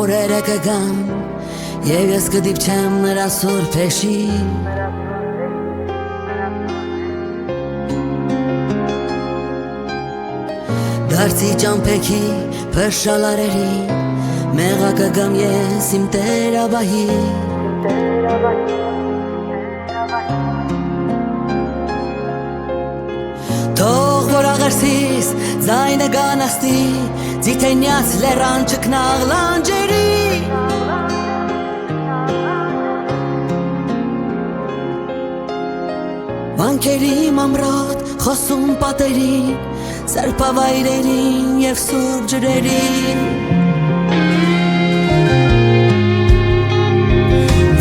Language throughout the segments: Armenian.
օրերը կգան Եվ ես կդիպչեմ նրա սուրբ հեշին Դարձի ճամփեքի փշալարերի Մեղա կգամ ես իմ տերավահի Թող որ աղերսիս ձայնը գանաստի Ձիթենյաց լեռան չքնաղ լանջերի Վանքերի մամրոտ խոսում պատերին Սրբավայրերին և սուրբ ջրերին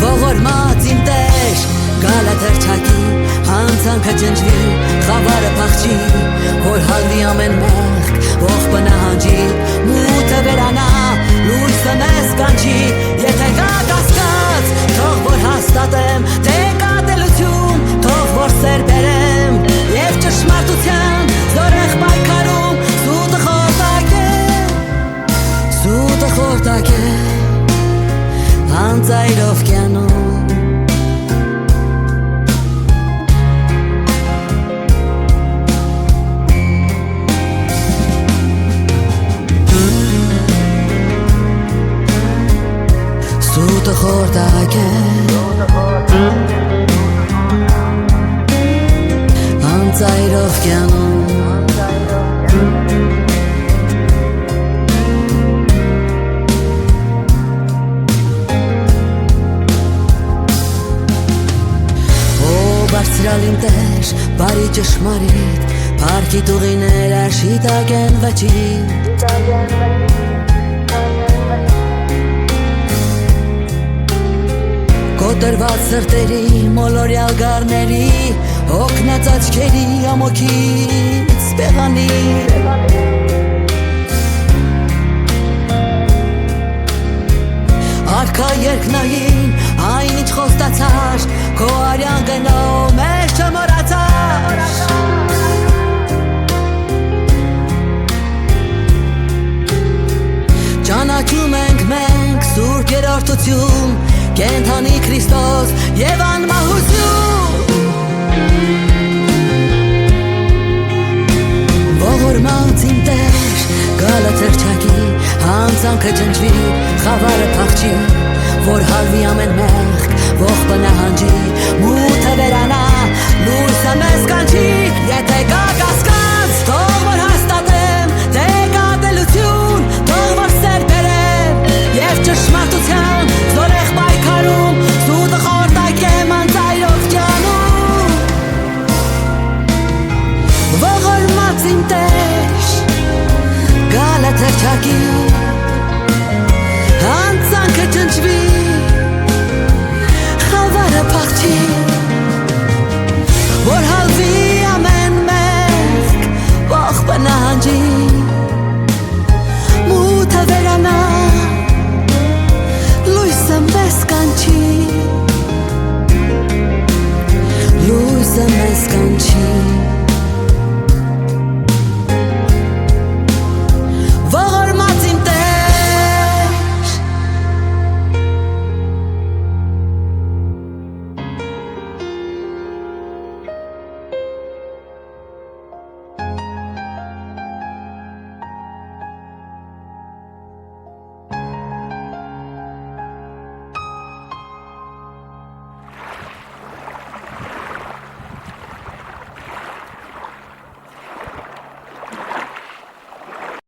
Ողորմած իմ տեր գալա թրջակի Հանցանքը ջնջվի, խավարը փախչի Որ հալվի ամեն մեղք, ող բնահանջի Մութը վերանա, լույսը մեզ կանչի Եթե կա կասկած, թող որ հաստատեմ Թե կա տելություն, թող որ սեր բերեմ Եվ ճշմարտության զորեղ պայքարում Սուտը խորտակ է, սուտը խորտակ է Անձայրով կյանում Սուտը խորտակ է Անձայրով կյանում Բարձրալ իմ տեր, բարի ճշմարիտ Պարքի տուղիներ աշիտակ են վճիտ Կոտրված սրտերի, մոլորյալ գարների Հոգնած աչքերի ամոքից պեղանի Արքա երկնային, այն ինչ խոստացար Քո արյան գնով մեր չմոռացար Ճանաչում ենք մենք սուրբ երրորդություն Կենդանի Քրիստոս և անմահություն Ողորմած իմ տեր գալա թրջակի Հանցանքը ջնջվի, խավարը փախչի Որ հալվի ամեն մեղք, ող բնահանջի Մութը վերանա, լույսը մեզ կանչի Եթե կա